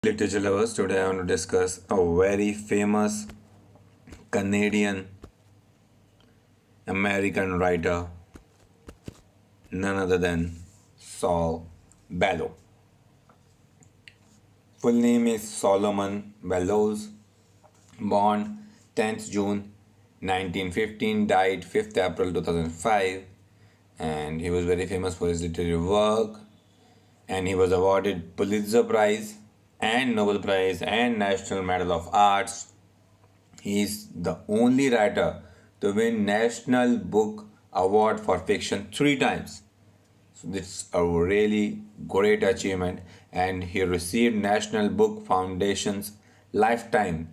Literature lovers, today I want to discuss a very famous Canadian American writer, none other than Saul Bellow. Full name is Solomon Bellows, born 10th June 1915, died 5th April 2005, and he was very famous for his literary work, and he was awarded Pulitzer Prize and Nobel Prize and National Medal of Arts. He is the only writer to win National Book Award for Fiction three times. So this is a really great achievement, and he received National Book Foundation's Lifetime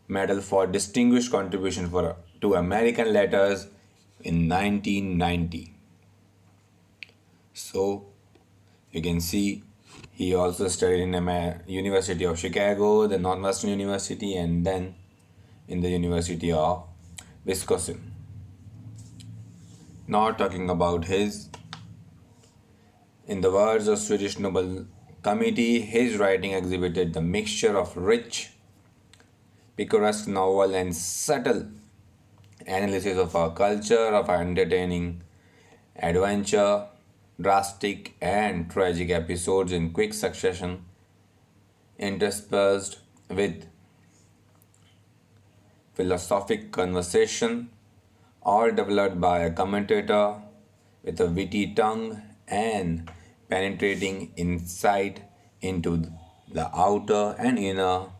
Medal for Distinguished Contribution to American Letters in 1990. So you can see he also studied in the University of Chicago, the Northwestern University, and then in the University of Wisconsin. Now talking about his, in the words of Swedish Nobel Committee, his writing exhibited the mixture of rich, picaresque novel and subtle analysis of our culture, of our entertaining adventure, drastic and tragic episodes in quick succession, interspersed with philosophic conversation, all developed by a commentator with a witty tongue and penetrating insight into the outer and inner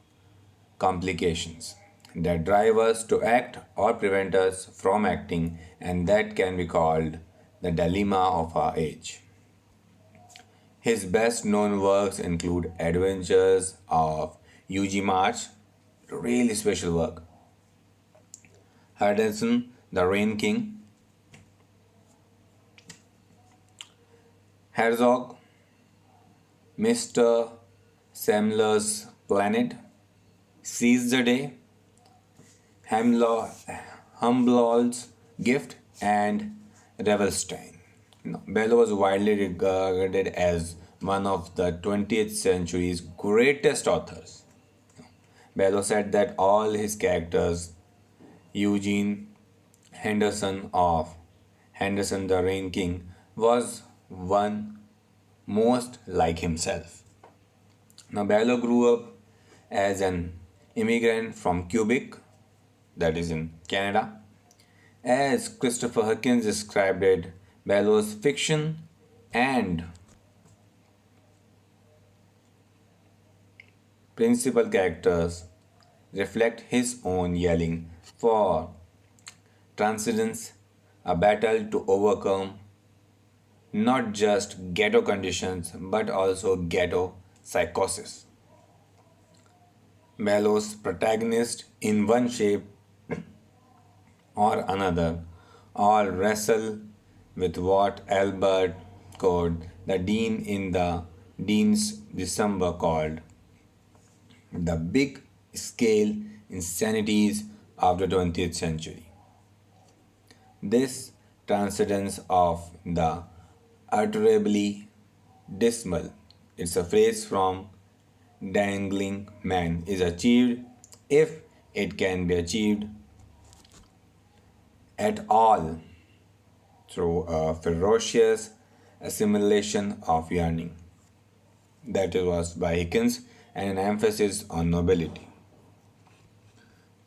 complications that drive us to act or prevent us from acting, and that can be called the dilemma of our age. His best known works include Adventures of U.G. March, really special work, Henderson, the Rain King, Herzog, Mr. Semler's Planet, Seize the Day, Humboldt's Gift, and Revelstein. Bellow was widely regarded as one of the 20th century's greatest authors. Bellow said that all his characters, Eugene Henderson of Henderson the Rain King, was one most like himself. Now, Bellow grew up as an immigrant from Quebec, that is in Canada. As Christopher Hawkins described it, Bellow's fiction and principal characters reflect his own yelling for transcendence, a battle to overcome not just ghetto conditions but also ghetto psychosis. Bellow's protagonists, in one shape or another, all wrestle with what Albert Cord, the dean in the Dean's December, called the big scale insanities of the 20th century. This transcendence of the utterably dismal, it's a phrase from Dangling Man, is achieved if it can be achieved at all through a ferocious assimilation of yearning. That was by Hickens, and an emphasis on nobility.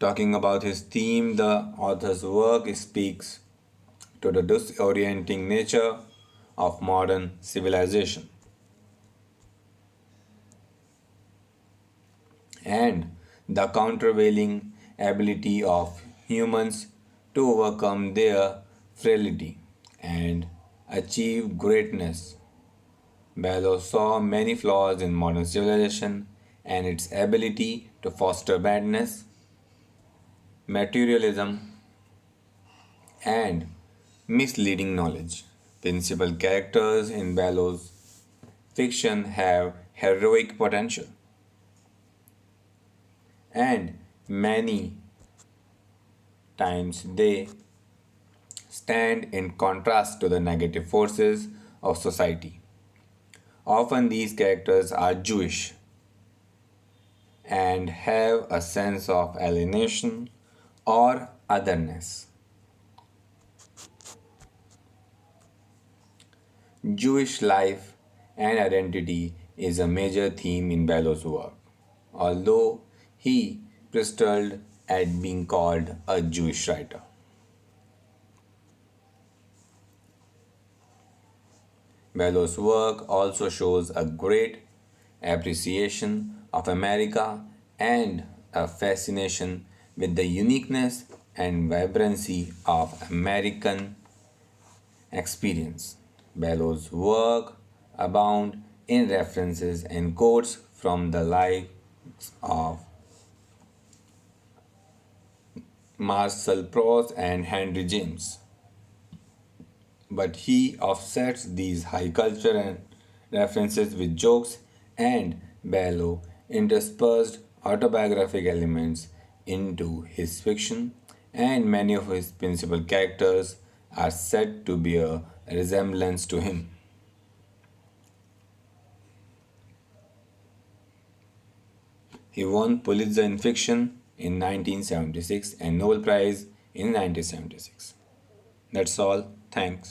Talking about his theme, the author's work speaks to the disorienting nature of modern civilization and the countervailing ability of humans to overcome their frailty and achieve greatness. Bellow saw many flaws in modern civilization and its ability to foster madness, materialism, and misleading knowledge. Principal characters in Bellow's fiction have heroic potential, and many times they stand in contrast to the negative forces of society. Often these characters are Jewish, and have a sense of alienation or otherness. Jewish life and identity is a major theme in Bellow's work, although he bristled at being called a Jewish writer. Bellow's work also shows a great appreciation of America and a fascination with the uniqueness and vibrancy of American experience. Bellow's work abound in references and quotes from the lives of Marcel Proust and Henry James. But he offsets these high culture and references with jokes, and Bellow interspersed autobiographic elements into his fiction, and many of his principal characters are said to bear a resemblance to him. He won Pulitzer in Fiction in 1976 and Nobel Prize in 1976. That's all. Thanks.